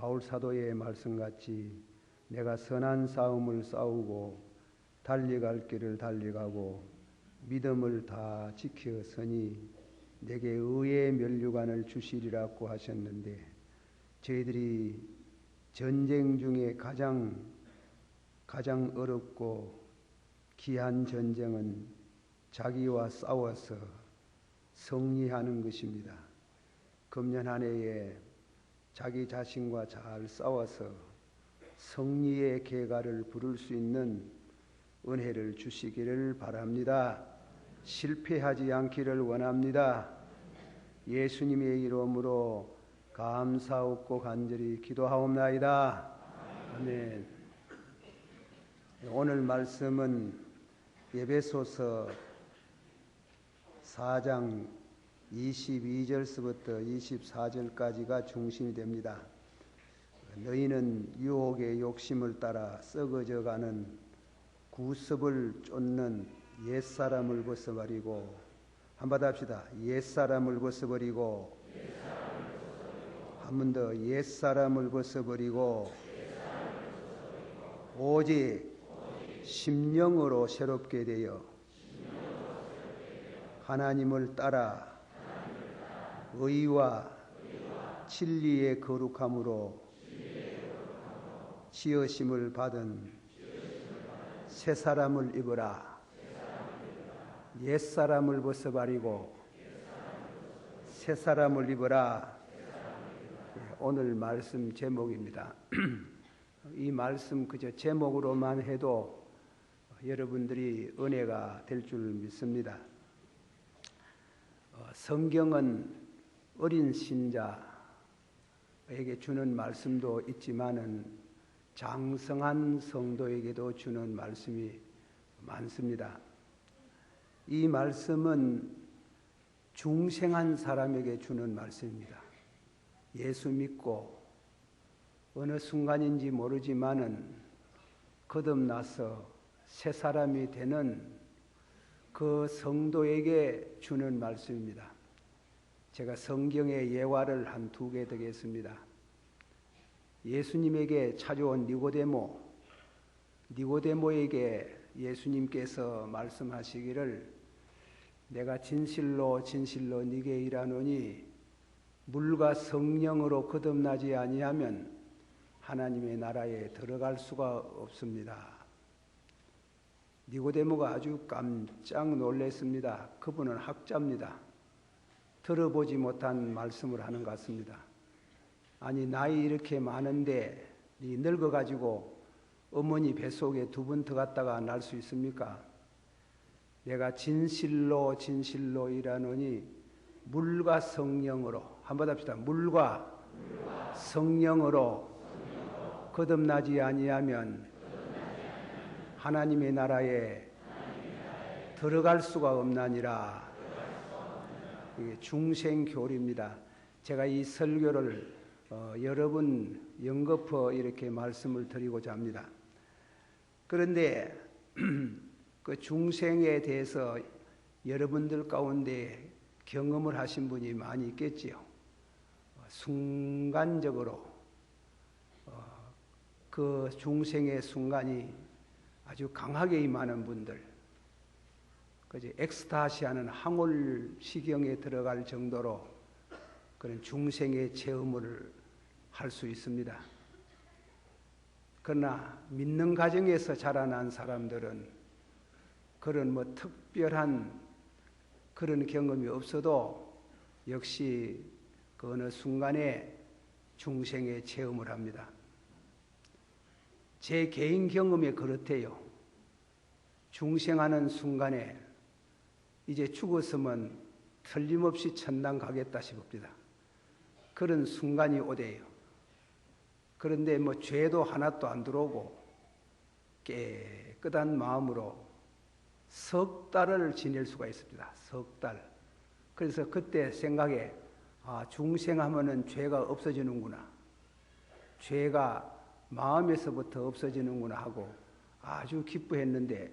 바울 사도의 말씀같이 내가 선한 싸움을 싸우고 달려갈 길을 달려가고 믿음을 다 지켰으니 내게 의의 면류관을 주시리라고 하셨는데, 저희들이 전쟁 중에 가장 어렵고 귀한 전쟁은 자기와 싸워서 승리하는 것입니다. 금년 한 해에 자기 자신과 잘 싸워서 승리의 계가를 부를 수 있는 은혜를 주시기를 바랍니다. 실패하지 않기를 원합니다. 예수님의 이름으로 감사하고 간절히 기도하옵나이다. 아멘. 오늘 말씀은 에베소서 4장 22절서부터 24절까지가 중심이 됩니다. 너희는 유혹의 욕심을 따라 썩어져가는 구습을 쫓는 옛사람을 벗어버리고, 한번 합시다. 옛사람을 벗어버리고, 한 번 더 옛사람을 벗어버리고, 오직 심령으로 새롭게 되어 하나님을 따라 의와 진리의 거룩함으로 지으심을 받은 새 사람을 입으라. 옛 사람을 벗어버리고 새 사람을 입으라. 오늘 말씀 제목입니다. 이 말씀 그저 제목으로만 해도 여러분들이 은혜가 될 줄 믿습니다. 성경은 어린 신자에게 주는 말씀도 있지만은 장성한 성도에게도 주는 말씀이 많습니다. 이 말씀은 중생한 사람에게 주는 말씀입니다. 예수 믿고 어느 순간인지 모르지만은 거듭나서 새 사람이 되는 그 성도에게 주는 말씀입니다. 제가 성경의 예화를 한 2개 드리겠습니다. 예수님에게 찾아온 니고데모에게 예수님께서 말씀하시기를, 내가 진실로 진실로 네게 이르노니 물과 성령으로 거듭나지 아니하면 하나님의 나라에 들어갈 수가 없습니다. 니고데모가 아주 깜짝 놀랐습니다. 그분은 학자입니다. 들어보지 못한 말씀을 하는 것 같습니다. 아니, 나이 이렇게 많은데 네 늙어가지고 어머니 뱃속에 2번 들어갔다가 날 수 있습니까? 내가 진실로 진실로 이르노니 물과 성령으로, 한번 합시다. 물과 성령으로 거듭나지 아니하면 하나님의 나라에 들어갈 수가 없나니라. 이게 중생교리입니다. 제가 이 설교를 여러 번 연거푸 이렇게 말씀을 드리고자 합니다. 그런데 그 중생에 대해서 여러분들 가운데 경험을 하신 분이 많이 있겠지요. 순간적으로 그 중생의 순간이 아주 강하게 임하는 분들, 그지 엑스타시하는 항월시경에 들어갈 정도로 그런 중생의 체험을 할 수 있습니다. 그러나 믿는 가정에서 자라난 사람들은 그런 특별한 그런 경험이 없어도 역시 그 어느 순간에 중생의 체험을 합니다. 제 개인 경험에 그렇대요. 중생하는 순간에 이제 죽었으면 틀림없이 천당 가겠다 싶습니다. 그런 순간이 오대요. 그런데 죄도 하나도 안 들어오고 깨끗한 마음으로 석 달을 지낼 수가 있습니다. 석 달. 그래서 그때 생각에, 중생하면은 죄가 없어지는구나. 죄가 마음에서부터 없어지는구나 하고 아주 기뻐했는데,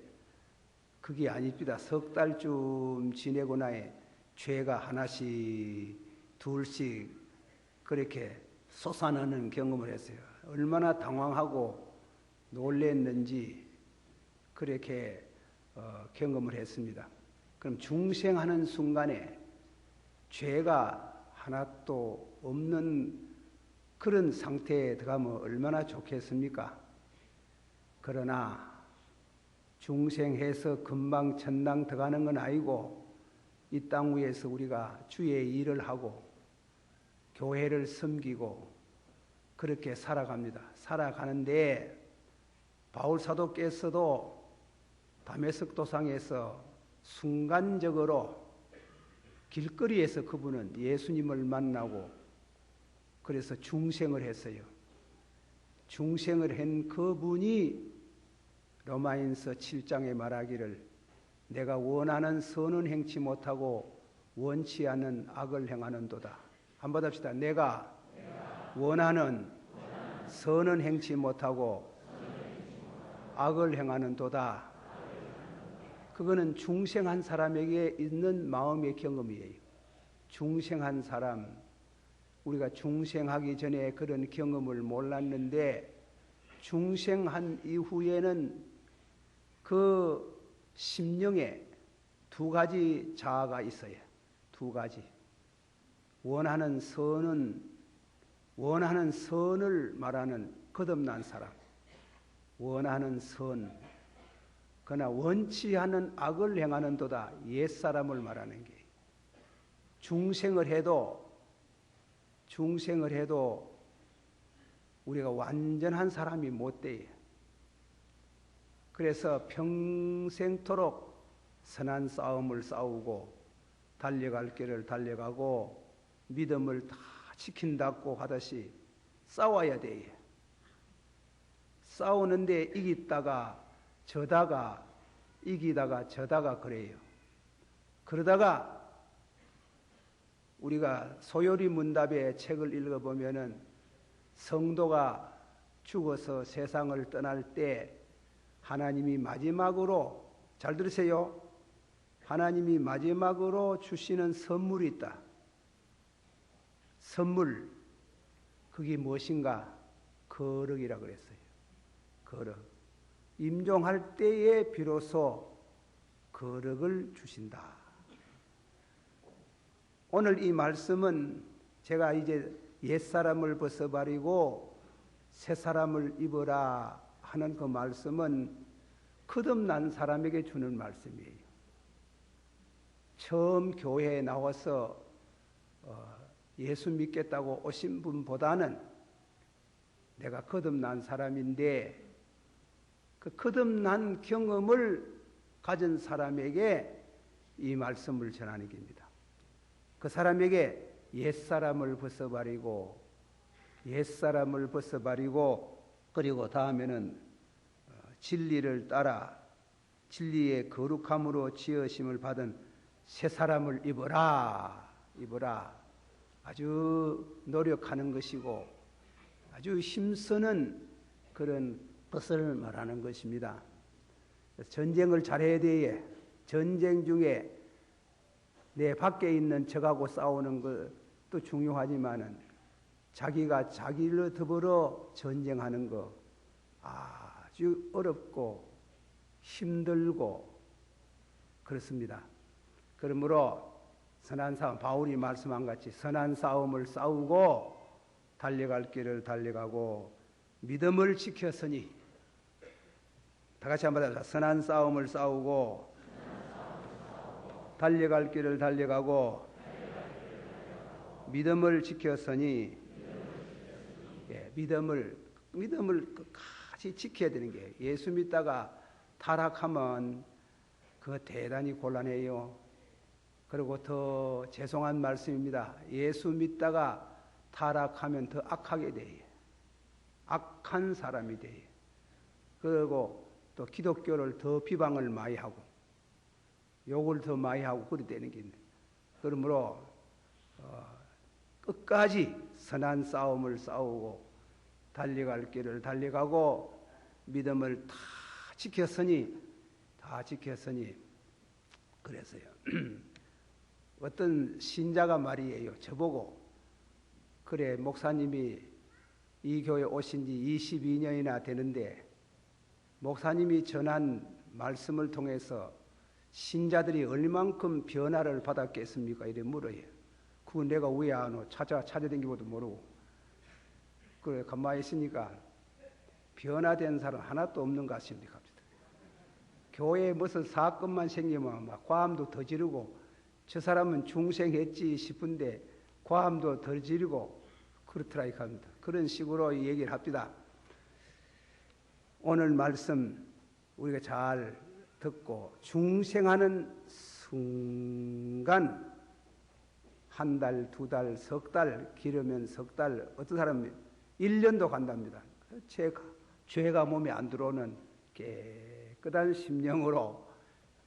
그게 아닙니다. 석 달쯤 지내고 나에 죄가 하나씩 둘씩 그렇게 솟아나는 경험을 했어요. 얼마나 당황하고 놀랬는지 그렇게 경험을 했습니다. 그럼 중생하는 순간에 죄가 하나도 없는 그런 상태에 들어가면 얼마나 좋겠습니까? 그러나 중생해서 금방 천당 들어가는 건 아니고 이 땅 위에서 우리가 주의 일을 하고 교회를 섬기고 그렇게 살아갑니다. 살아가는데 바울 사도께서도 다메섹 도상에서 순간적으로 길거리에서 그분은 예수님을 만나고 그래서 중생을 했어요. 중생을 한 그분이 로마인서 7장에 말하기를 내가 원하는 선은 행치 못하고 원치 않는 악을 행하는도다. 한번 합시다. 내가 원하는 선은 행치 못하고 악을 행하는도다. 그거는 중생한 사람에게 있는 마음의 경험이에요. 중생한 사람, 우리가 중생하기 전에 그런 경험을 몰랐는데 중생한 이후에는 그 심령에 두 가지 자아가 있어요. 두 가지. 원하는 선을 말하는 거듭난 사람. 원하는 선. 그러나 원치 않는 악을 행하는도다. 옛사람을 말하는 게. 중생을 해도 우리가 완전한 사람이 못 돼요. 그래서 평생토록 선한 싸움을 싸우고 달려갈 길을 달려가고 믿음을 다 지킨다고 하듯이 싸워야 돼요. 싸우는데 이기다가 져다가 이기다가 져다가 그래요. 그러다가 우리가 소요리 문답의 책을 읽어보면은 성도가 죽어서 세상을 떠날 때 하나님이 마지막으로, 잘 들으세요. 하나님이 마지막으로 주시는 선물이 있다. 선물. 그게 무엇인가? 거룩이라 그랬어요. 거룩. 임종할 때에 비로소 거룩을 주신다. 오늘 이 말씀은 제가 이제 옛사람을 벗어버리고 새사람을 입어라 하는 그 말씀은 거듭난 사람에게 주는 말씀이에요. 처음 교회에 나와서 예수 믿겠다고 오신 분보다는 내가 거듭난 사람인데 그 거듭난 경험을 가진 사람에게 이 말씀을 전하는 겁니다. 그 사람에게 옛사람을 벗어버리고 그리고 다음에는 진리를 따라 진리의 거룩함으로 지으심을 받은 새 사람을 입어라. 아주 노력하는 것이고 아주 힘쓰는 그런 것을 말하는 것입니다. 전쟁을 잘해야 돼. 전쟁 중에 내 밖에 있는 적하고 싸우는 것도 중요하지만은 자기가 자기를 더불어 전쟁하는 거 아주 어렵고 힘들고 그렇습니다. 그러므로 선한 싸움, 바울이 말씀한 같이 선한 싸움을 싸우고 달려갈 길을 달려가고 믿음을 지켰으니, 다 같이 한번 하자. 선한 싸움을 싸우고 달려갈 길을 달려가고 믿음을 지켰으니, 믿음을 끝까지 지켜야 되는 게, 예수 믿다가 타락하면 그거 대단히 곤란해요. 그리고 더 죄송한 말씀입니다. 예수 믿다가 타락하면 더 악하게 돼요. 악한 사람이 돼요. 그리고 또 기독교를 더 비방을 많이 하고 욕을 더 많이 하고 그리 되는 게 있는데, 그러므로 끝까지 선한 싸움을 싸우고 달려갈 길을 달려가고 믿음을 다 지켰으니 그래서요. 어떤 신자가 말이에요. 저보고, 그래 목사님이 이 교회 오신 지 22년이나 되는데 목사님이 전한 말씀을 통해서 신자들이 얼만큼 변화를 받았겠습니까? 이래 물어요. 그거 내가 왜 아노? 찾아다니기도 모르고. 그래 가만히 있으니까 변화된 사람 하나도 없는 것 같습니다. 갑자기. 교회에 무슨 사건만 생기면 막 과음도 더 지르고 저 사람은 중생했지 싶은데 과음도 더 지르고 그렇더라 이 합니다. 그런 식으로 얘기를 합니다. 오늘 말씀 우리가 잘 듣고 중생하는 순간 한 달, 두 달, 석 달 기르면 석 달, 어떤 사람은 1년도 간답니다. 죄가 몸에 안 들어오는 깨끗한 심령으로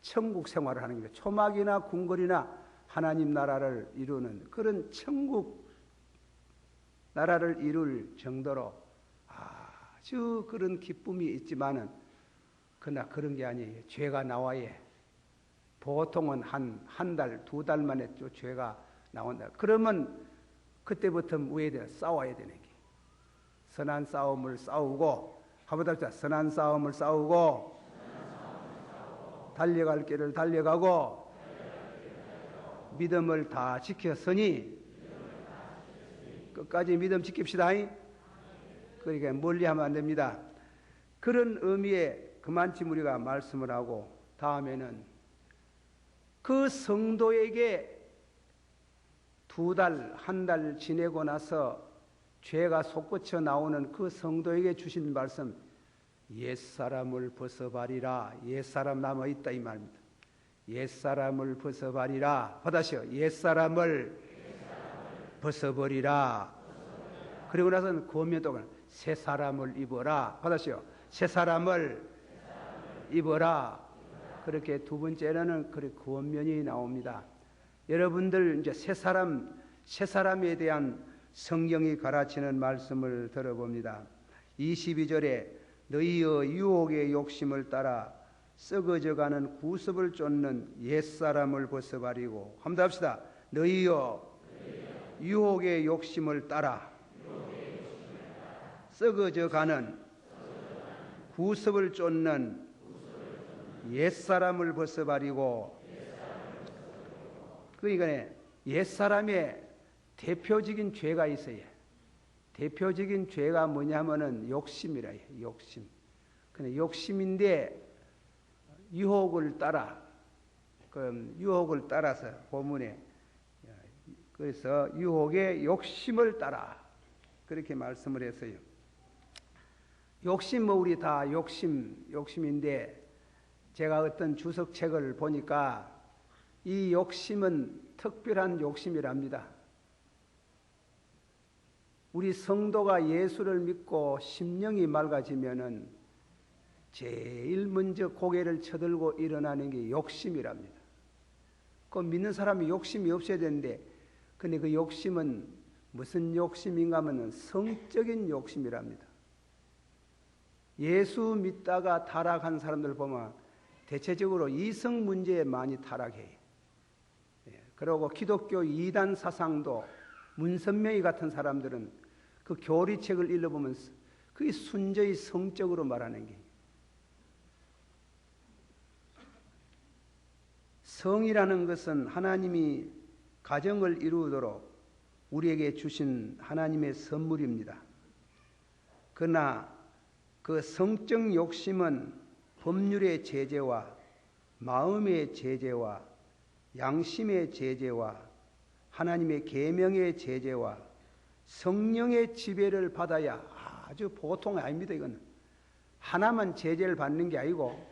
천국 생활을 하는 겁니다. 초막이나 궁궐이나 하나님 나라를 이루는 그런 천국 나라를 이룰 정도로 아주 그런 기쁨이 있지만은 그러나 그런 게 아니에요. 죄가 나와야 보통은 한 달, 두 달 만에 또 죄가 나온다. 그러면 그때부터 왜 돼요? 싸워야 되는 게. 선한 싸움을 싸우고 한번 더 합시다. 선한 싸움을 싸우고 달려갈 길을 달려가고 믿음을 다 지켰으니 끝까지 믿음 지킵시다. 그러니까 멀리하면 안 됩니다. 그런 의미에 그만큼 우리가 말씀을 하고 다음에는 그 성도에게 두 달, 한 달 지내고 나서 죄가 솟구쳐 나오는 그 성도에게 주신 말씀 옛사람을 벗어버리라. 옛사람 남아있다 이 말입니다. 옛사람을 벗어버리라. 받아시오. 옛사람을 벗어버리라. 그리고 나서는 권면도 새 사람을 입어라. 받아시오. 새 사람을 입어라. 그렇게 두 번째로는 그렇게 권면이 나옵니다. 여러분들 이제 새 사람에 대한 성경이 가르치는 말씀을 들어봅니다. 22절에 너희의 유혹의 욕심을 따라 썩어져가는 구습을 쫓는 옛사람을 벗어버리고 한번 합시다. 너희여 유혹의 욕심을 따라 썩어져가는 구습을 쫓는 옛사람을 벗어버리고 그러니까 옛사람의 대표적인 죄가 있어요. 대표적인 죄가 뭐냐면은 욕심이라 해요. 욕심. 근데 욕심인데 유혹을 따라서 본문에 그래서 유혹의 욕심을 따라 그렇게 말씀을 했어요. 욕심 우리 다 욕심인데 제가 어떤 주석책을 보니까 이 욕심은 특별한 욕심이랍니다. 우리 성도가 예수를 믿고 심령이 맑아지면은 제일 먼저 고개를 쳐들고 일어나는 게 욕심이랍니다. 그 믿는 사람이 욕심이 없어야 되는데, 근데 그 욕심은 무슨 욕심인가 하면 성적인 욕심이랍니다. 예수 믿다가 타락한 사람들 보면 대체적으로 이성 문제에 많이 타락해요. 그리고 기독교 이단 사상도 문선명이 같은 사람들은 그 교리책을 읽어보면 그게 순전히 성적으로 말하는 게 성이라는 것은 하나님이 가정을 이루도록 우리에게 주신 하나님의 선물입니다. 그러나 그 성적 욕심은 법률의 제재와 마음의 제재와 양심의 제재와 하나님의 계명의 제재와 성령의 지배를 받아야 아주 보통이 아닙니다. 이건 하나만 제재를 받는 게 아니고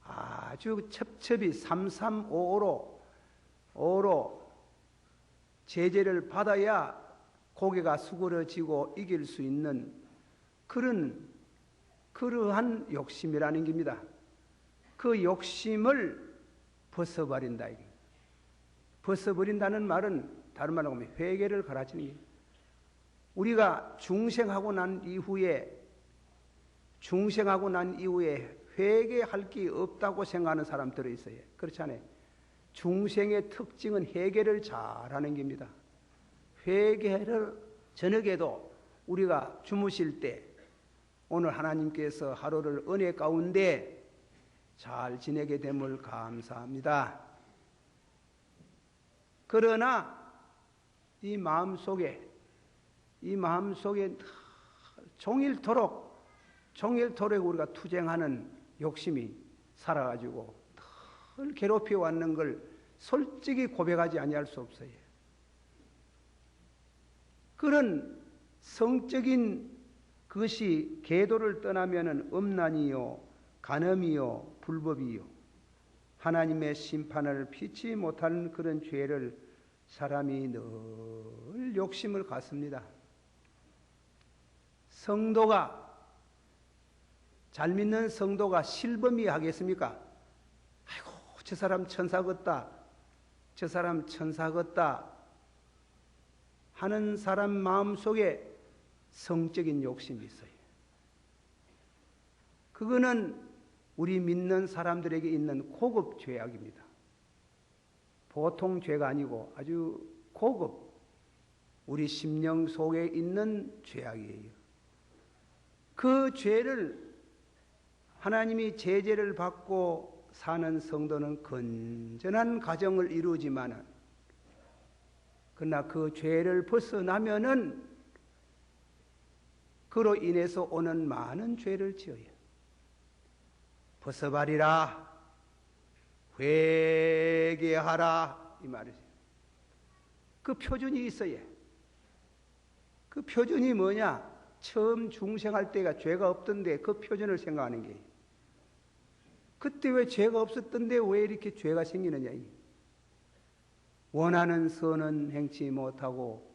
아주 첩첩이 335로 제재를 받아야 고개가 수그러지고 이길 수 있는 그러한 욕심이라는 겁니다. 그 욕심을 벗어버린다. 벗어버린다는 말은 다른 말로 하면 회개를 가르치는 거예요. 우리가 중생하고 난 이후에 회개할 게 없다고 생각하는 사람들이 있어요. 그렇지 않아요? 중생의 특징은 회개를 잘하는 겁니다. 회개를 저녁에도 우리가 주무실 때 오늘 하나님께서 하루를 은혜 가운데 잘 지내게 됨을 감사합니다. 그러나 이 마음속에 종일토록 우리가 투쟁하는 욕심이 살아가지고 늘 괴롭혀 왔는 걸 솔직히 고백하지 아니할 수 없어요. 그런 성적인 그것이 계도를 떠나면은 음란이요, 간음이요, 불법이요, 하나님의 심판을 피치 못하는 그런 죄를 사람이 늘 욕심을 갖습니다. 잘 믿는 성도가 실범이 하겠습니까? 아이고, 저 사람 천사 같다, 저 사람 천사 같다 하는 사람 마음속에 성적인 욕심이 있어요. 그거는 우리 믿는 사람들에게 있는 고급 죄악입니다. 보통 죄가 아니고 아주 고급, 우리 심령 속에 있는 죄악이에요. 그 죄를 하나님이 제재를 받고 사는 성도는 건전한 가정을 이루지만은, 그러나 그 죄를 벗어나면은 그로 인해서 오는 많은 죄를 지어요. 벗어버리라, 회개하라, 이 말이죠. 그 표준이 있어요. 그 표준이 뭐냐? 처음 중생할 때가 죄가 없던데 그 표준을 생각하는 게, 그때 왜 죄가 없었던데 왜 이렇게 죄가 생기느냐. 원하는 선은 행치 못하고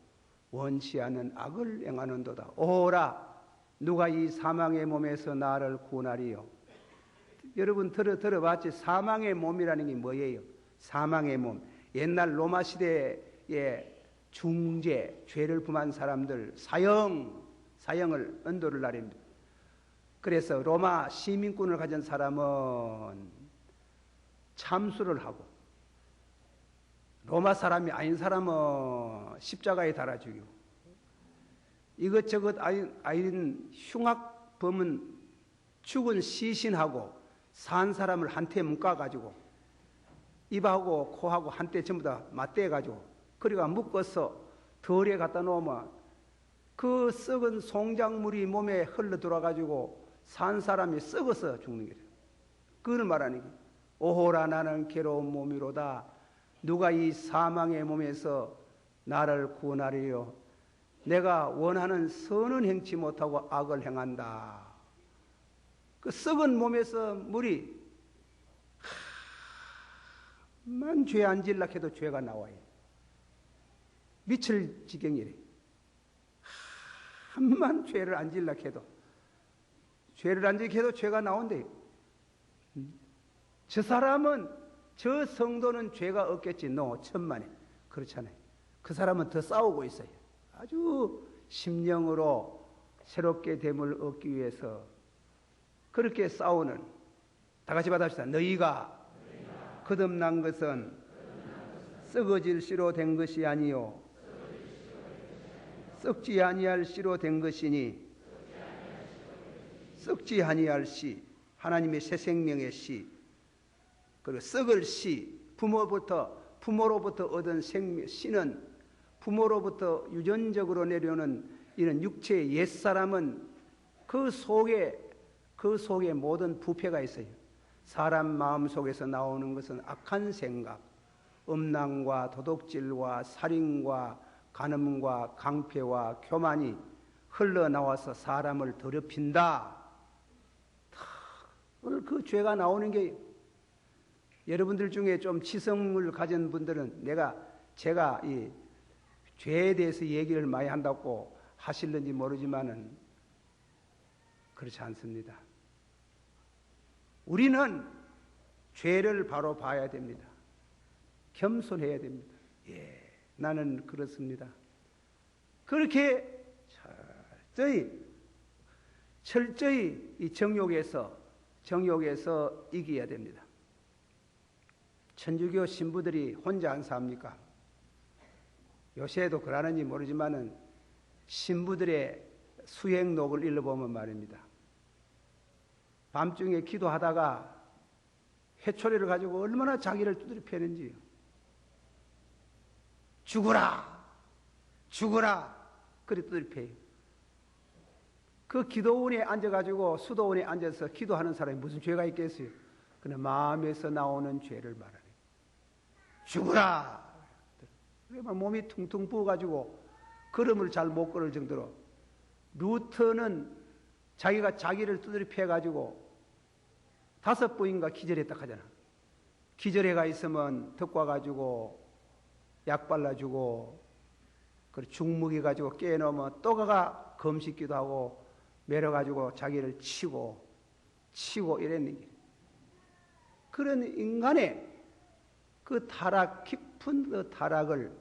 원치 않는 악을 행하는도다. 오라, 누가 이 사망의 몸에서 나를 구원하리요. 여러분 들어봤지? 사망의 몸이라는 게 뭐예요? 사망의 몸. 옛날 로마 시대에 중죄, 죄를 범한 사람들 사형을 언도를 나립니다. 그래서 로마 시민권을 가진 사람은 참수를 하고, 로마 사람이 아닌 사람은 십자가에 달아 죽이고, 이것저것 아닌 흉악범은 죽은 시신하고 산 사람을 한테 묶어가지고 입하고 코하고 한때 전부 다 맞대가지고 그리고 묶어서 덜에 갖다 놓으면 그 썩은 송장물이 몸에 흘러 들어가지고 산 사람이 썩어서 죽는 거죠. 그걸 말하는 게, 오호라 나는 괴로운 몸이로다. 누가 이 사망의 몸에서 나를 구원하리요. 내가 원하는 선은 행치 못하고 악을 행한다. 그 썩은 몸에서 물이 만 죄 안 질라 해도 죄가 나와요. 미칠 지경이래. 한만 죄를 안 질라 해도 죄가 나온대요. 저 사람은, 저 성도는 죄가 없겠지. 천만에. 그렇잖아요. 그 사람은 더 싸우고 있어요. 아주 심령으로 새롭게 됨을 얻기 위해서 그렇게 싸우는, 다 같이 받아봅시다. 너희가 거듭난 것은 썩어질 씨로 된 것이 아니요 썩지 아니할 씨로 된 것이니, 썩지 아니할 씨, 하나님의 새 생명의 씨, 그리고 썩을 씨, 부모로부터 얻은 씨는 부모로부터 유전적으로 내려오는 이런 육체의 옛사람은 그 속에 모든 부패가 있어요. 사람 마음 속에서 나오는 것은 악한 생각, 음란과 도둑질과 살인과 간음과 강패와 교만이 흘러나와서 사람을 더럽힌다. 오늘 그 죄가 나오는 게, 여러분들 중에 좀 지성을 가진 분들은 제가 이 죄에 대해서 얘기를 많이 한다고 하실는지 모르지만은 그렇지 않습니다. 우리는 죄를 바로 봐야 됩니다. 겸손해야 됩니다. 예, 나는 그렇습니다. 그렇게 철저히 이 정욕에서 이겨야 됩니다. 천주교 신부들이 혼자 안 삽니까? 요새도 그러는지 모르지만은 신부들의 수행록을 읽어보면 말입니다. 밤중에 기도하다가 회초리를 가지고 얼마나 자기를 두드려 패는지요. 죽어라! 죽어라! 그리 두드려 패요. 그 기도원에 앉아가지고 수도원에 앉아서 기도하는 사람이 무슨 죄가 있겠어요? 그냥 마음에서 나오는 죄를 말하는 거예요. 죽어라! 그러면 몸이 퉁퉁 부어가지고 걸음을 잘 못 걸을 정도로 루터는 자기가 자기를 두드려 패가지고 5번인가 기절했다 하잖아. 기절해가 있으면 덕과 가지고 약 발라주고 그리고 죽먹이 가지고 깨놓으면 또 가가 검식기도 하고 매려가지고 자기를 치고 이랬는 게 그런 인간의 그 타락 깊은 그 타락을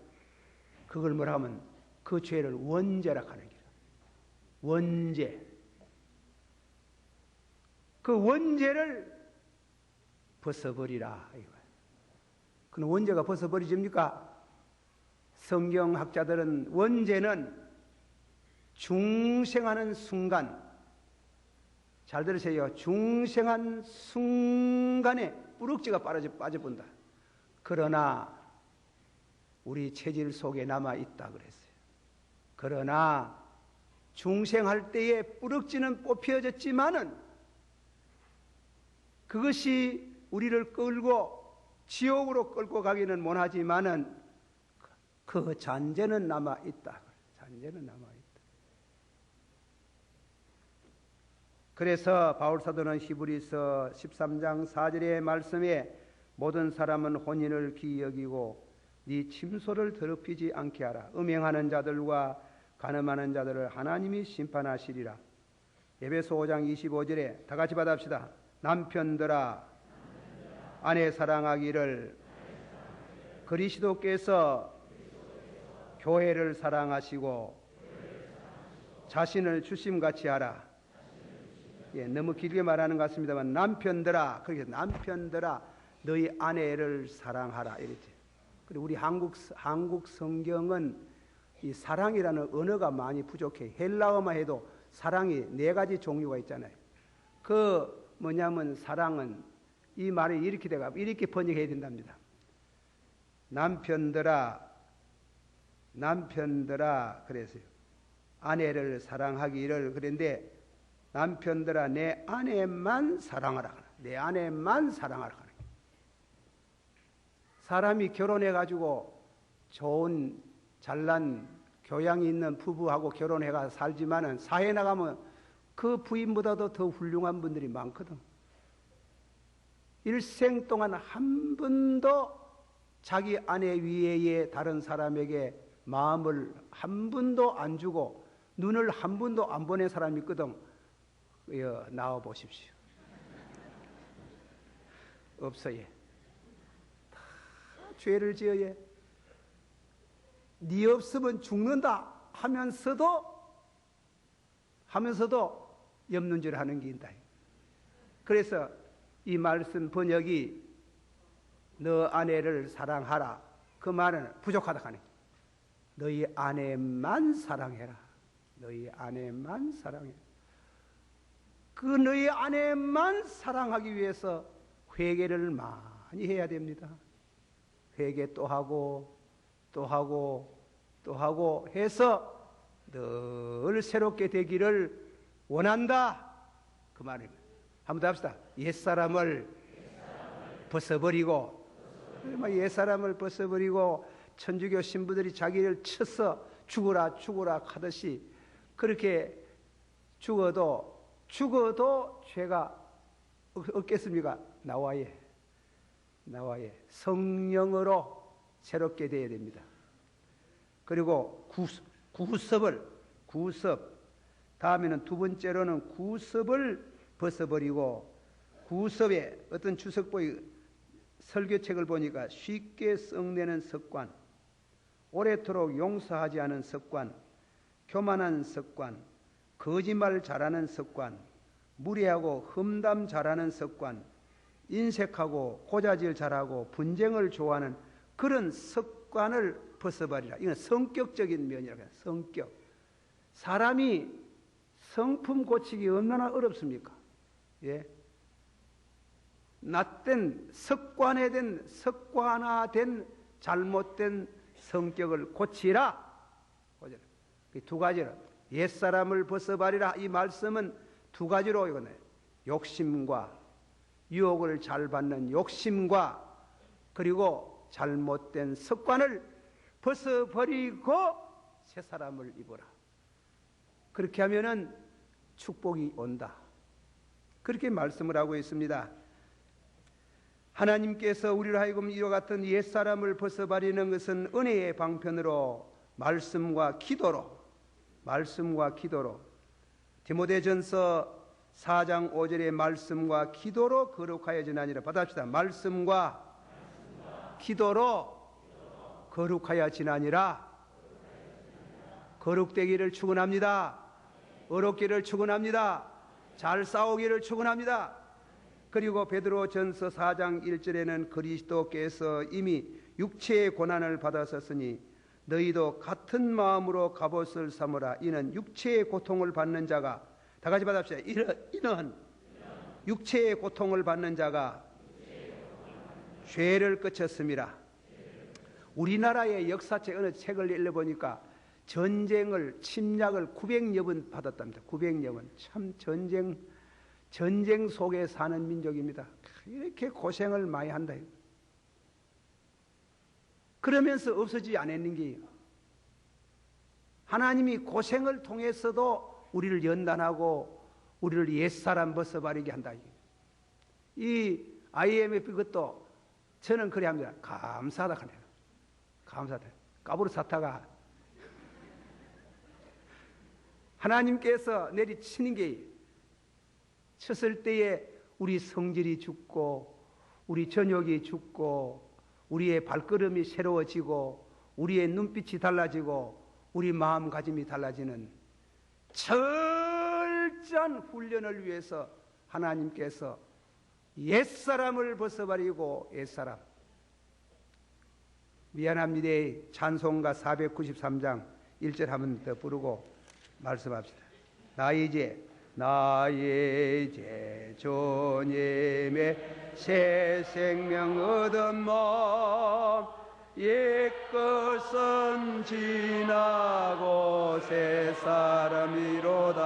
그걸 뭐라 하면 그 죄를 원죄라 하는 게 원죄. 그 원죄를 벗어버리라. 그 원죄가 벗어버리집니까? 성경학자들은 원죄는 중생하는 순간, 잘 들으세요. 중생한 순간에 뿌럭지가 빠져본다. 그러나 우리 체질 속에 남아있다 그랬어요. 그러나 중생할 때에 뿌럭지는 뽑혀졌지만은 그것이 우리를 끌고 지옥으로 끌고 가기는 못하지만은 그 잔재는 남아있다. 잔재는 남아있다. 그래서 바울사도는 히브리서 13장 4절의 말씀에 모든 사람은 혼인을 귀히 여기고 네 침소를 더럽히지 않게 하라. 음행하는 자들과 간음하는 자들을 하나님이 심판하시리라. 에베소 5장 25절에 다 같이 받아봅시다. 남편들아 아내 사랑하기를 그리스도께서 교회를 사랑하시고 자신을 주심같이 하라. 예, 너무 길게 말하는 것 같습니다만 남편들아, 그렇게 남편들아 너희 아내를 사랑하라 이랬지. 그리고 우리 한국 성경은 이 사랑이라는 언어가 많이 부족해. 헬라어만 해도 사랑이 4가지 종류가 있잖아요. 그 뭐냐면 사랑은 이 말이 이렇게 돼가 이렇게 번역해야 된답니다. 남편들아 그랬어요. 아내를 사랑하기를 그랬는데 남편들아 내 아내만 사랑하라. 내 아내만 사랑하라. 사람이 결혼해가지고 좋은 잘난 교양이 있는 부부하고 결혼해가 살지만은 사회에 나가면 그 부인보다도 더 훌륭한 분들이 많거든. 일생 동안 한 번도 자기 아내 위에 다른 사람에게 마음을 한 번도 안 주고 눈을 한 번도 안 보낸 사람이 있거든. 나와 보십시오. 없어요. 다 죄를 지어야 네 없으면 죽는다 하면서도 염문질 하는 게 있다. 그래서 이 말씀 번역이 너 아내를 사랑하라. 그 말은 부족하다 하네. 너희 아내만 사랑해라. 너희 아내만 사랑해. 그 너희 아내만 사랑하기 위해서 회개를 많이 해야 됩니다. 회개 또 하고 해서 늘 새롭게 되기를 원한다. 그 말입니다. 한번 더 합시다. 옛사람을 벗어버리고 옛사람을 벗어버리고 천주교 신부들이 자기를 쳐서 죽어라 하듯이 그렇게 죽어도 죄가 없겠습니까? 나와야 성령으로 새롭게 되어야 됩니다. 그리고 구섭 다음에는 두 번째로는 구섭을 벗어버리고 구섭에 어떤 주석보의 설교책을 보니까 쉽게 썩내는 습관, 오래도록 용서하지 않은 습관, 교만한 습관, 거짓말 잘하는 습관, 무례하고 험담 잘하는 습관, 인색하고 고자질 잘하고 분쟁을 좋아하는 그런 습관을 벗어버리라. 이건 성격적인 면이라고 해요. 성격. 사람이 성품 고치기 얼마나 어렵습니까? 예. 낫된 습관화된 잘못된 성격을 고치라. 두 가지로 옛사람을 벗어버리라. 이 말씀은 두 가지로 이거네. 욕심과 유혹을 잘 받는 욕심과 그리고 잘못된 습관을 벗어버리고 새 사람을 입어라. 그렇게 하면은 축복이 온다. 그렇게 말씀을 하고 있습니다. 하나님께서 우리를 하여금 이와 같은 옛사람을 벗어버리는 것은 은혜의 방편으로 말씀과 기도로 디모데전서 4장 5절의 말씀과 기도로 거룩하여 지나니라. 받아봅시다. 말씀과 기도로 거룩하여 지나니라. 거룩되기를 축원합니다. 어렵기를 축원합니다. 잘 싸우기를 축원합니다. 그리고 베드로전서 4장 1절에는 그리스도께서 이미 육체의 고난을 받았었으니 너희도 같은 마음으로 갑옷을 삼으라. 이는 육체의 고통을 받는 자가, 다 같이 받읍시다. 이는 육체의 고통을 받는 자가 죄를 끝쳤습니다. 우리나라의 역사책 어느 책을 읽어보니까 전쟁을 침략을 900여 번 받았답니다. 900여 번. 참 전쟁 속에 사는 민족입니다. 이렇게 고생을 많이 한다. 그러면서 없어지지 않았는 게 하나님이 고생을 통해서도 우리를 연단하고 우리를 옛사람 벗어버리게 한다. 이 IMF 그것도 저는 그래 합니다. 감사하다 하네요. 감사하다. 까부르 사타가 하나님께서 내리치는 게 쳤을 때에 우리 성질이 죽고 우리 저녁이 죽고 우리의 발걸음이 새로워지고 우리의 눈빛이 달라지고 우리 마음가짐이 달라지는 철저한 훈련을 위해서 하나님께서 옛사람을 벗어버리고 옛사람, 미안합니다. 찬송가 493장 1절 한번 더 부르고 말씀합시다. 나의 이제 주님의 새 생명 얻은 몸 옛것은 지나고 새 사람이로다.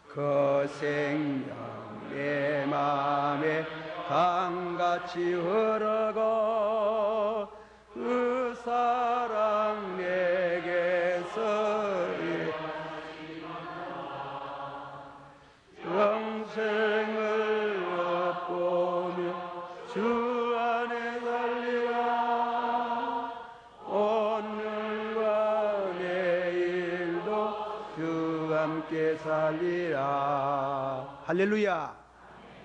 그 생명 내 맘에 강같이 흐르고 그 사랑 내게서 영생을 얻고며 주 안에 살리라. 오늘과 내일도 주와 함께 살리라. 할렐루야.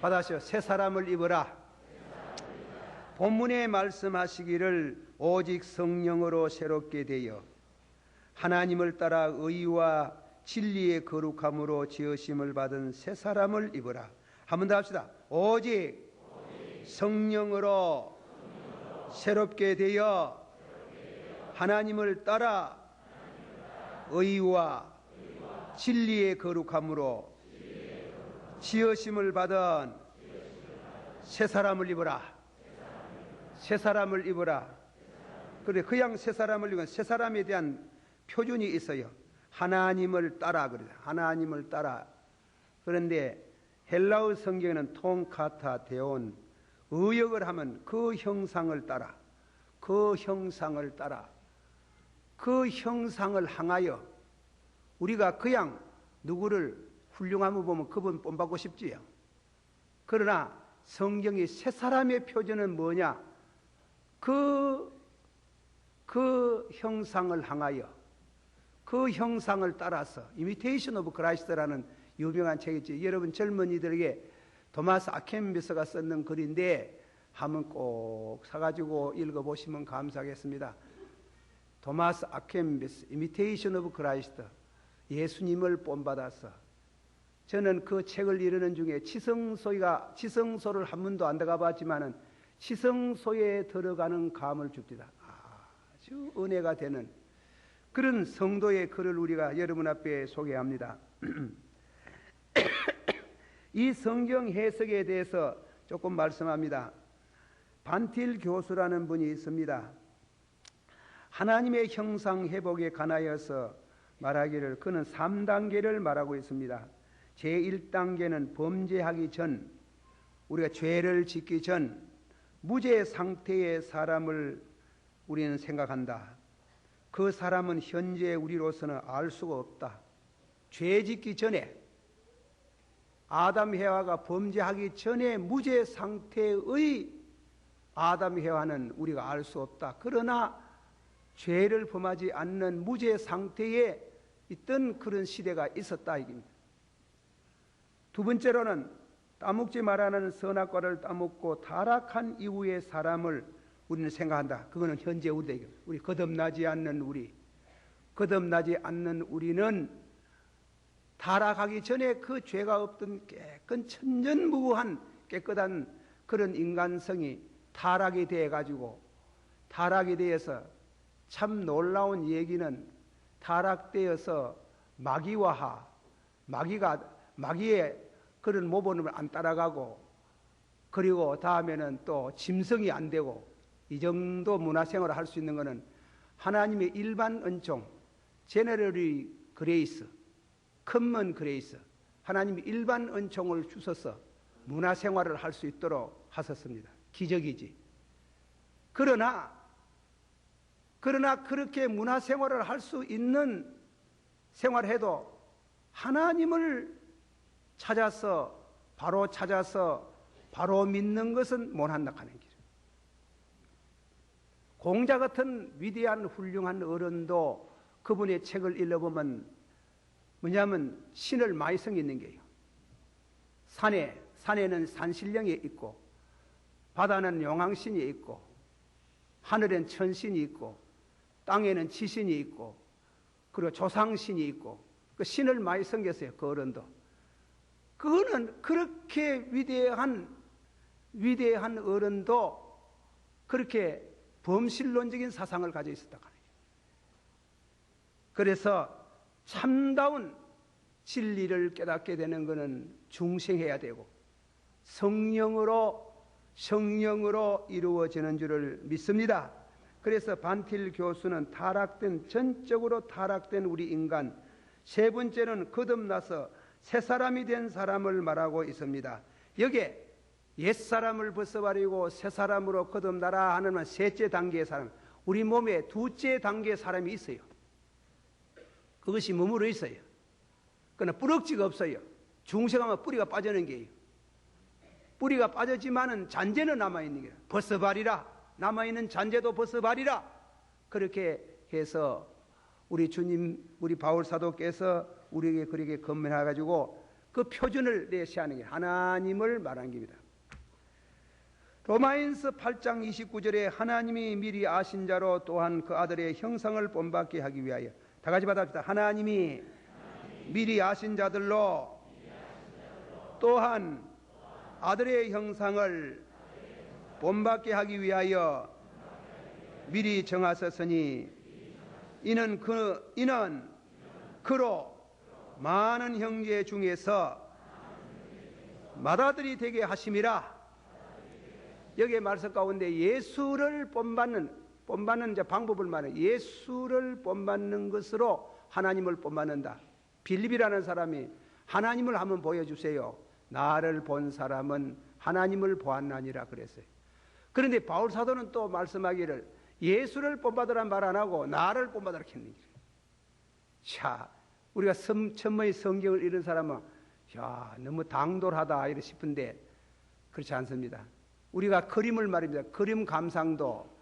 받아시오. 새 사람을 입어라. 본문에 말씀하시기를 오직 성령으로 새롭게 되어 하나님을 따라 의와 진리의 거룩함으로 지으심을 받은 새 사람을 입어라. 한 번 더 합시다. 오직 성령으로 새롭게 되어 하나님을 따라 의와 진리의 거룩함으로 지으심을 받은 새 사람을 입어라. 새 사람을 입어라. 그래, 그냥 새 사람을 입으면 새 사람에 대한 표준이 있어요. 하나님을 따라 그래요. 하나님을 따라. 그런데 헬라어 성경에는 톤카타 데온 의역을 하면 그 형상을 따라, 그 형상을 따라, 그 형상을 향하여 우리가 그냥 누구를 훌륭함을 보면 그분 본받고 싶지요. 그러나 성경이 새 사람의 표준은 뭐냐? 그 형상을 향하여, 그 형상을 따라서 이미테이션 오브 크라이스트라는 유명한 책이 있지. 여러분 젊은이들에게 토마스 아켐비스가 썼는 글인데 한번 꼭 사가지고 읽어보시면 감사하겠습니다. 토마스 아켐비스 이미테이션 오브 크라이스트, 예수님을 본받아서. 저는 그 책을 이루는 중에 지성소를 한 번도 안 들어가 봤지만은 지성소에 들어가는 감을 줍니다. 아주 은혜가 되는 그런 성도의 글을 우리가 여러분 앞에 소개합니다. 이 성경 해석에 대해서 조금 말씀합니다. 반틸 교수라는 분이 있습니다. 하나님의 형상 회복에 관하여서 말하기를 그는 3단계를 말하고 있습니다. 제1단계는 범죄하기 전, 우리가 죄를 짓기 전 무죄 상태의 사람을 우리는 생각한다. 그 사람은 현재 우리로서는 알 수가 없다. 죄 짓기 전에, 아담 해와가 범죄하기 전에 무죄 상태의 아담 해와는 우리가 알 수 없다. 그러나 죄를 범하지 않는 무죄 상태에 있던 그런 시대가 있었다 이깁니다. 두 번째로는 따먹지 말라는 선악과를 따먹고 타락한 이후의 사람을 우리는 생각한다. 그거는 현재 우리다. 우리 거듭나지 않는 우리는 타락하기 전에 그 죄가 없던 깨끗 천전무후한 깨끗한 그런 인간성이 타락이 돼가지고, 타락이 되어서 참 놀라운 얘기는 타락되어서 마귀의 그런 모범을 안 따라가고, 그리고 다음에는 또 짐승이 안 되고, 이 정도 문화생활을 할 수 있는 것은 하나님의 일반 은총, 제너럴리 그레이스, 커먼 그레이스, 하나님이 일반 은총을 주셔서 문화생활을 할 수 있도록 하셨습니다. 기적이지. 그러나 그렇게 문화생활을 할 수 있는 생활해도 하나님을 바로 찾아서 바로 믿는 것은 못한다 하는 길. 공자 같은 위대한 훌륭한 어른도 그분의 책을 읽어보면 뭐냐면 신을 많이 섬기는 게요. 산에는 산신령이 있고, 바다는 용왕신이 있고, 하늘엔 천신이 있고, 땅에는 지신이 있고, 그리고 조상신이 있고, 그 신을 많이 섬겼어요. 그 어른도. 그거는 그렇게 위대한 어른도 그렇게 범실론적인 사상을 가지고 있었다. 그래서 참다운 진리를 깨닫게 되는 것은 중생해야 되고 성령으로 이루어지는 줄을 믿습니다. 그래서 반틸 교수는 전적으로 타락된 우리 인간, 세 번째는 거듭나서 새 사람이 된 사람을 말하고 있습니다. 여기에 옛사람을 벗어버리고 새 사람으로 거듭나라 하는 셋째 단계의 사람, 우리 몸에 둘째 단계의 사람이 있어요. 그것이 머물러 있어요. 그러나 뿌럭지가 없어요. 중생하면 뿌리가 빠지는 게요. 뿌리가 빠졌지만은 잔재는 남아있는 게요. 벗어버리라. 남아있는 잔재도 벗어버리라. 그렇게 해서 우리 주님, 우리 바울 사도께서 우리에게 그렇게 건면해가지고 그 표준을 내시하는 게 하나님을 말하는 겁니다. 로마인서 8장 29절에 하나님이 미리 아신 자로 또한 그 아들의 형상을 본받게 하기 위하여, 다 같이 받아봅시다. 하나님이 미리 아신 자들로 또한 아들의 형상을 본받게 하기 위하여 미리 정하셨으니 이는 그로 많은 형제 중에서 맏아들이 되게 하심이라. 여기에 말씀 가운데 예수를 본받는 이제 방법을 말해요. 예수를 본받는 것으로 하나님을 본받는다. 빌립이라는 사람이 하나님을 한번 보여주세요. 나를 본 사람은 하나님을 보았나니라 그랬어요. 그런데 바울 사도는 또 말씀하기를 예수를 본받으란 말 안 하고 나를 본받으라 했는 거예요. 자, 우리가 천문의 성경을 읽은 사람은 야, 너무 당돌하다 이러 싶은데 그렇지 않습니다. 우리가 그림을 말입니다. 그림 감상도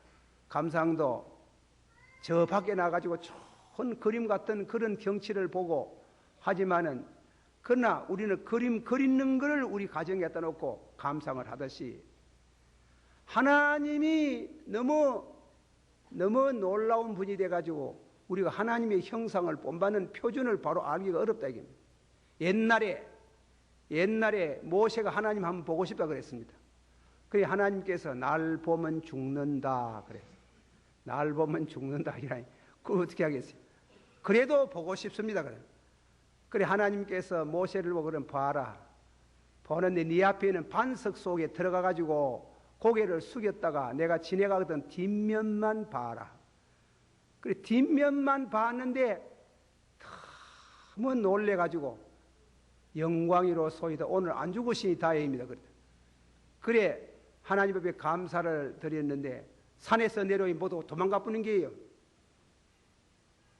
저 밖에 나가지고 좋은 그림 같은 그런 경치를 보고 하지만은, 그러나 우리는 그림 그리는 것을 우리 가정에 갖다 놓고 감상을 하듯이 하나님이 너무 놀라운 분이 돼가지고 우리가 하나님의 형상을 본받는 표준을 바로 알기가 어렵다 이겁니다. 옛날에 모세가 하나님 한번 보고 싶다 그랬습니다. 그래 하나님께서 날 보면 죽는다 그랬어요. 날 보면 죽는다 이라니 그걸 어떻게 하겠어요? 그래도 보고 싶습니다. 그래. 그래 하나님께서 모세를 보고 그럼 봐라. 보는데 네 앞에 있는 반석 속에 들어가 가지고 고개를 숙였다가 내가 지나가거든 뒷면만 봐라. 그래 뒷면만 봤는데 너무 놀래 가지고 영광이로 소이다. 오늘 안 죽으시니 다행입니다. 그래 하나님 앞에 감사를 드렸는데 산에서 내려오니 모두 도망가 뿌는 게예요.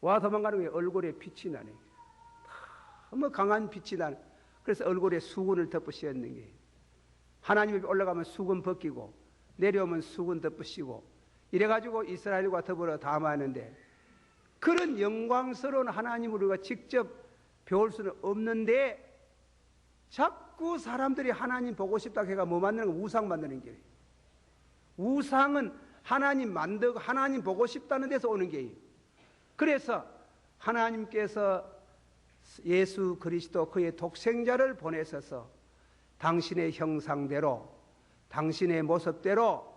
와 도망가는 게 얼굴에 빛이 나네. 너무 강한 빛이 나네. 그래서 얼굴에 수건을 덮어 씌웠는 게 하나님 앞에 올라가면 수건 벗기고 내려오면 수건 덮어 씌고 이래가지고 이스라엘과 더불어 담았는데 그런 영광스러운 하나님을 우리가 직접 배울 수는 없는데 자꾸 사람들이 하나님 보고 싶다고 해가 뭐 만드는 거 우상 만드는 게 우상은 하나님 만들고 하나님 보고 싶다는 데서 오는 게예요. 그래서 하나님께서 예수 그리스도 그의 독생자를 보내셔서 당신의 형상대로 당신의 모습대로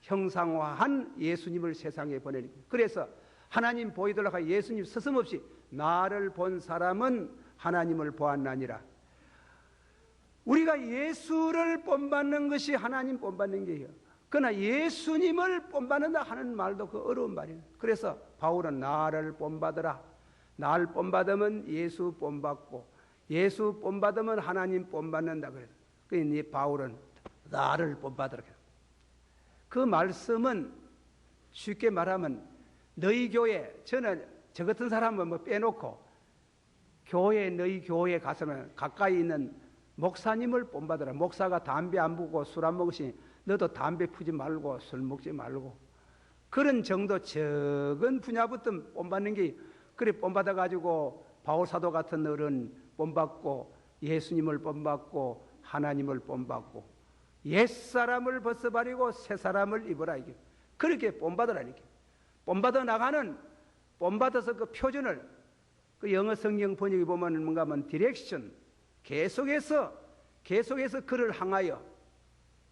형상화한 예수님을 세상에 보내는 거예요. 그래서 하나님 보이더라 예수님 서슴없이 나를 본 사람은 하나님을 보았나니라. 우리가 예수를 본받는 것이 하나님 본받는 게예요. 그러나 예수님을 본받는다 하는 말도 그 어려운 말이에요. 그래서 바울은 나를 본받으라. 나를 본받으면 예수 본받고 예수 본받으면 하나님 본받는다 그래요. 그러니 바울은 나를 본받으라. 그 말씀은 쉽게 말하면 너희 교회 저는 저 같은 사람은 뭐 빼놓고 너희 교회에 가서는 가까이 있는 목사님을 본받으라. 목사가 담배 안 피우고 술 안 먹으시니 너도 담배 피우지 말고 술 먹지 말고 그런 정도 적은 분야부터 본받는 게 그래 본받아 가지고 바울 사도 같은 어른 본받고 예수님을 본받고 하나님을 본받고 옛사람을 벗어버리고 새사람을 입으라 이게 그렇게 본받으라니까. 본받아 나가는 본받아서 그 표준을 그 영어 성경 번역에 보면 뭔가 하면 디렉션 계속해서 그를 향하여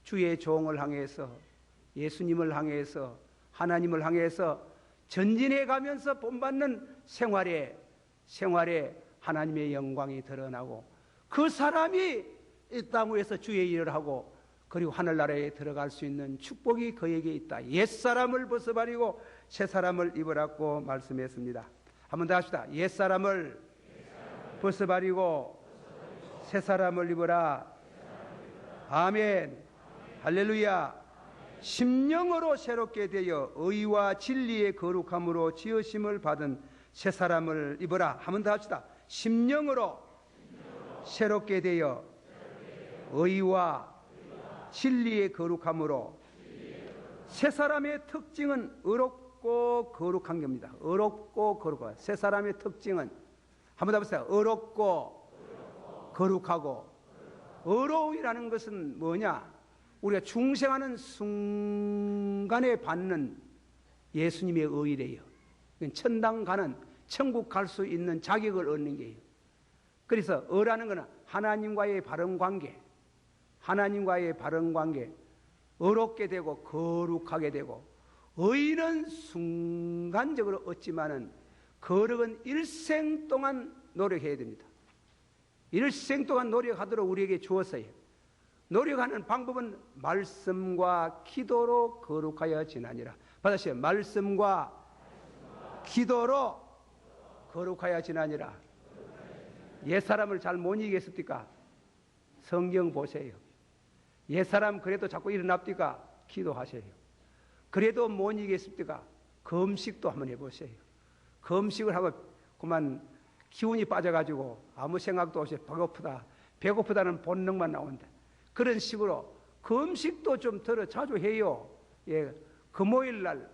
주의 종을 향해서 예수님을 향해서 하나님을 향해서 전진해 가면서 본받는 생활에 하나님의 영광이 드러나고 그 사람이 이 땅 위에서 주의 일을 하고 그리고 하늘나라에 들어갈 수 있는 축복이 그에게 있다. 옛사람을 벗어버리고 새사람을 입으라고 말씀했습니다. 한번 더 합시다. 옛사람을 벗어버리고 새사람을 입으라. 아멘. 할렐루야. 심령으로 새롭게 되어 의와 진리의 거룩함으로 지으심을 받은 새사람을 입으라. 한번 더 합시다. 심령으로 새롭게 되어 의와 진리의 거룩함으로. 새사람의 특징은 의롭고 거룩한 겁니다. 의롭고 거룩한. 새사람의 특징은 한번 더 해보세요. 의롭고 거룩하고. 의로움이라는 것은 뭐냐? 우리가 중생하는 순간에 받는 예수님의 의래요. 천당 가는 천국 갈 수 있는 자격을 얻는 게예요. 그래서 의라는 것은 하나님과의 바른 관계, 의롭게 되고 거룩하게 되고 의는 순간적으로 얻지만은 거룩은 일생 동안 노력해야 됩니다. 일생 동안 노력하도록 우리에게 주었어요. 노력하는 방법은 말씀과 기도로 거룩하여 지나니라. 받으세요. 말씀과 기도로 거룩하여 지나니라. 옛사람을 잘 못 이기겠습니까? 성경 보세요. 옛사람 그래도 자꾸 일어납니까? 기도하세요. 그래도 못 이기겠습니까? 금식도 한번 해보세요. 금식을 하고 그만 기운이 빠져가지고 아무 생각도 없이 배고프다는 본능만 나온다. 그런 식으로 금식도 좀 덜어 자주 해요. 예, 금요일 날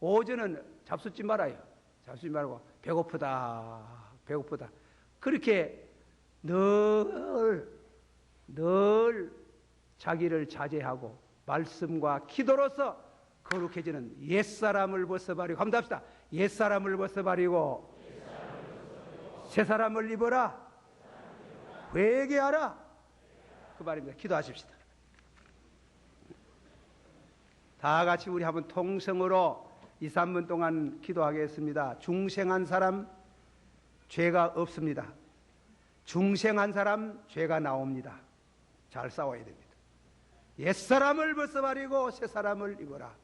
오전은 잡숫지 말아요. 잡숫지 말고 배고프다. 그렇게 늘 자기를 자제하고 말씀과 기도로서 거룩해지는 옛사람을 벗어버리고 한번 합시다. 옛사람을 벗어버리고 새사람을 입어라. 회개하라. 그 말입니다. 기도하십시다. 다 같이 우리 한번 통성으로 2, 3분 동안 기도하겠습니다. 중생한 사람 죄가 없습니다. 중생한 사람 죄가 나옵니다. 잘 싸워야 됩니다. 옛사람을 벗어버리고 새사람을 입어라.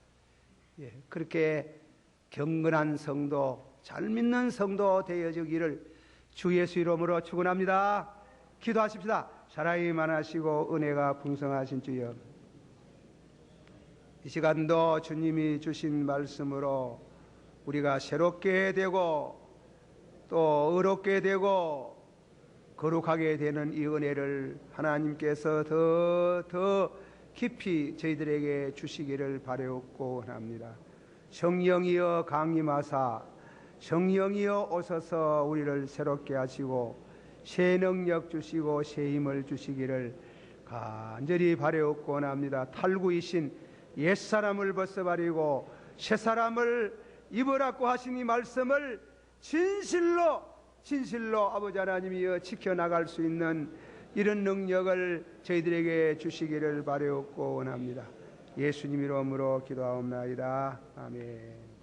예, 그렇게 경건한 성도, 잘 믿는 성도 되어지기를 주 예수 이름으로 축원합니다. 기도하십시다. 사랑이 많으시고 은혜가 풍성하신 주여, 이 시간도 주님이 주신 말씀으로 우리가 새롭게 되고 또 의롭게 되고 거룩하게 되는 이 은혜를 하나님께서 더 깊이 저희들에게 주시기를 바라옵고 합니다. 성령이여 강림하사 성령이여 오셔서 우리를 새롭게 하시고 새 능력 주시고 새 힘을 주시기를 간절히 바라옵고 합니다. 탈구이신 옛사람을 벗어버리고 새사람을 입으라고 하신 이 말씀을 진실로 아버지 하나님이여 지켜나갈 수 있는 이런 능력을 저희들에게 주시기를 바라옵고 원합니다. 예수님 이름으로 기도하옵나이다. 아멘.